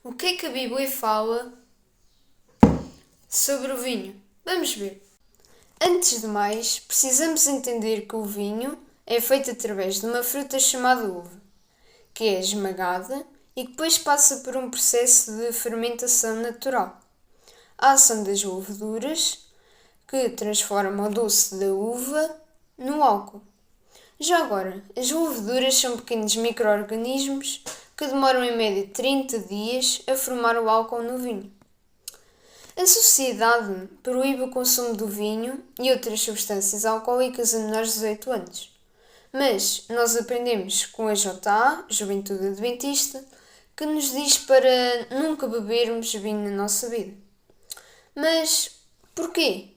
O que é que a Bíblia fala sobre o vinho? Vamos ver. Antes de mais, precisamos entender que o vinho é feito através de uma fruta chamada uva, que é esmagada e que depois passa por um processo de fermentação natural. A ação das leveduras, que transforma o doce da uva no álcool. Já agora, as leveduras são pequenos micro-organismos que demoram em média 30 dias a formar o álcool no vinho. A sociedade proíbe o consumo do vinho e outras substâncias alcoólicas a menores de 18 anos. Mas nós aprendemos com a JA, Juventude Adventista, que nos diz para nunca bebermos vinho na nossa vida. Mas porquê?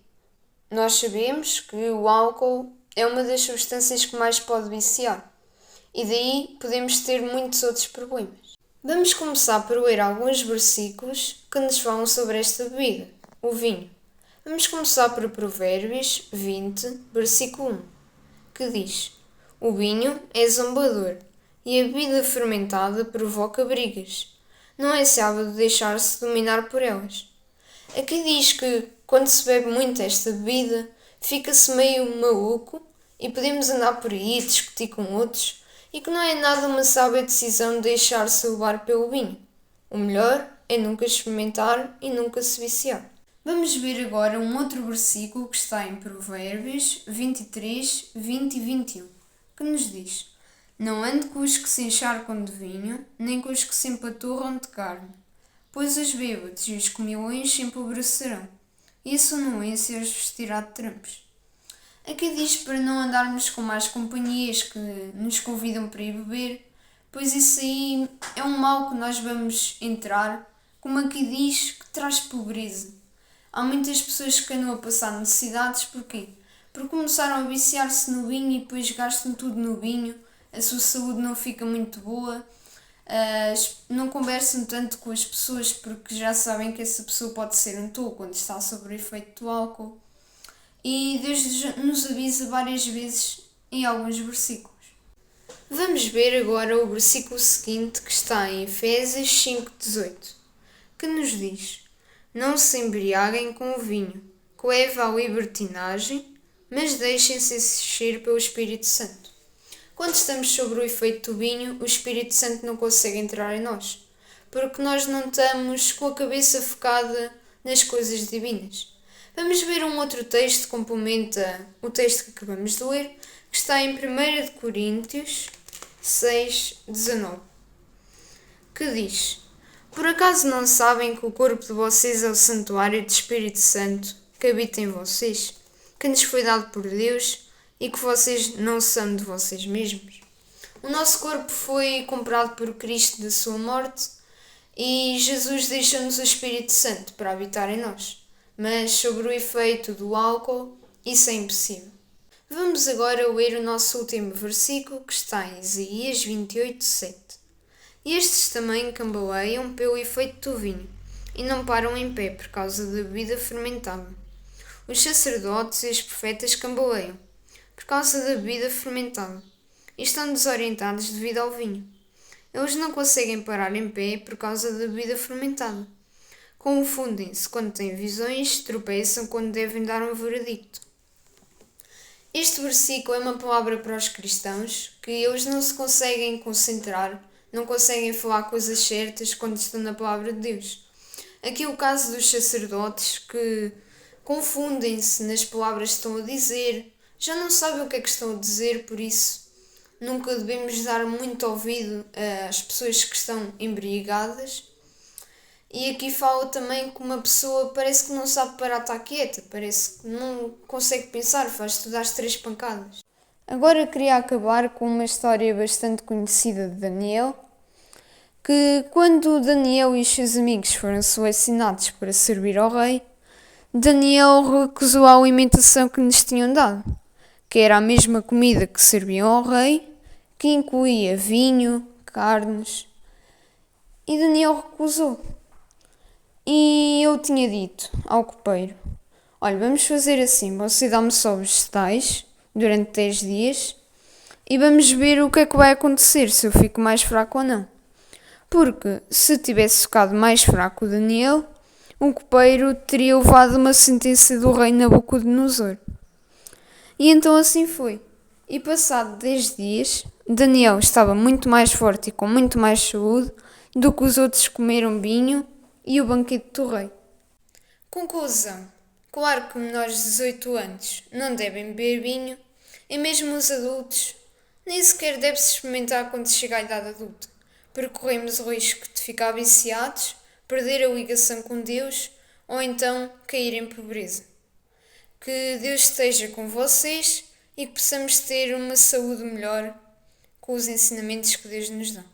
Nós sabemos que o álcool é uma das substâncias que mais pode viciar e daí podemos ter muitos outros problemas. Vamos começar por ler alguns versículos que nos falam sobre esta bebida, o vinho. Vamos começar por Provérbios 20, versículo 1, que diz: O vinho é zombador e a bebida fermentada provoca brigas. Não é sábio deixar-se dominar por elas. Aqui diz que, quando se bebe muito esta bebida, fica-se meio maluco e podemos andar por aí e discutir com outros e que não é nada uma sábia decisão deixar-se levar pelo vinho. O melhor é nunca experimentar e nunca se viciar. Vamos ver agora um outro versículo que está em Provérbios 23, 20 e 21, que nos diz: Não ande com os que se encharcam de vinho, nem com os que se empaturram de carne, pois os bêbados e os comilões se empobrecerão, e a sonolência os vestirá de trampos. Aqui diz para não andarmos com más companhias que nos convidam para ir beber, pois isso aí é um mal que nós vamos entrar, como aqui diz, que traz pobreza. Há muitas pessoas que andam a passar necessidades, porquê? Porque começaram a viciar-se no vinho e depois gastam tudo no vinho, a sua saúde não fica muito boa, não conversam tanto com as pessoas porque já sabem que essa pessoa pode ser um tolo quando está sob o efeito do álcool. E Deus nos avisa várias vezes em alguns versículos. Vamos ver agora o versículo seguinte que está em Efésios 5,18, que nos diz: Não se embriaguem com o vinho, que leva à libertinagem, mas deixem-se encher pelo Espírito Santo. Quando estamos sobre o efeito do vinho, o Espírito Santo não consegue entrar em nós, porque nós não estamos com a cabeça focada nas coisas divinas. Vamos ver um outro texto que complementa o texto que acabamos de ler, que está em 1 Coríntios 6, 19, que diz: Por acaso não sabem que o corpo de vocês é o santuário do Espírito Santo que habita em vocês, que nos foi dado por Deus e que vocês não são de vocês mesmos? O nosso corpo foi comprado por Cristo da sua morte e Jesus deixou-nos o Espírito Santo para habitar em nós. Mas sobre o efeito do álcool, isso é impossível. Vamos agora ler o nosso último versículo, que está em Isaías 28, 7. Estes também cambaleiam pelo efeito do vinho, e não param em pé por causa da bebida fermentada. Os sacerdotes e os profetas cambaleiam por causa da bebida fermentada, e estão desorientados devido ao vinho. Eles não conseguem parar em pé por causa da bebida fermentada. Confundem-se quando têm visões, tropeçam quando devem dar um veredicto. Este versículo é uma palavra para os cristãos que eles não se conseguem concentrar, não conseguem falar coisas certas quando estão na palavra de Deus. Aqui é o caso dos sacerdotes que confundem-se nas palavras que estão a dizer, já não sabem o que é que estão a dizer, por isso nunca devemos dar muito ouvido às pessoas que estão embriagadas. E aqui fala também que uma pessoa parece que não sabe parar, está quieta, parece que não consegue pensar, faz tudo às 3 pancadas. Agora queria acabar com uma história bastante conhecida de Daniel, que quando Daniel e os seus amigos foram selecionados para servir ao rei, Daniel recusou a alimentação que lhes tinham dado, que era a mesma comida que serviam ao rei, que incluía vinho, carnes, e Daniel recusou. E eu tinha dito ao copeiro: olha, vamos fazer assim, você dá-me só vegetais durante 10 dias e vamos ver o que é que vai acontecer, se eu fico mais fraco ou não. Porque se tivesse ficado mais fraco o Daniel, o copeiro teria levado uma sentença do rei Nabucodonosor. E então assim foi. E passado 10 dias, Daniel estava muito mais forte e com muito mais saúde do que os outros que comeram vinho e o banquete do rei. Conclusão. Claro que menores de 18 anos não devem beber vinho, e mesmo os adultos nem sequer deve-se experimentar quando chega à idade adulta, porque corremos o risco de ficar viciados, perder a ligação com Deus ou então cair em pobreza. Que Deus esteja com vocês e que possamos ter uma saúde melhor com os ensinamentos que Deus nos dá.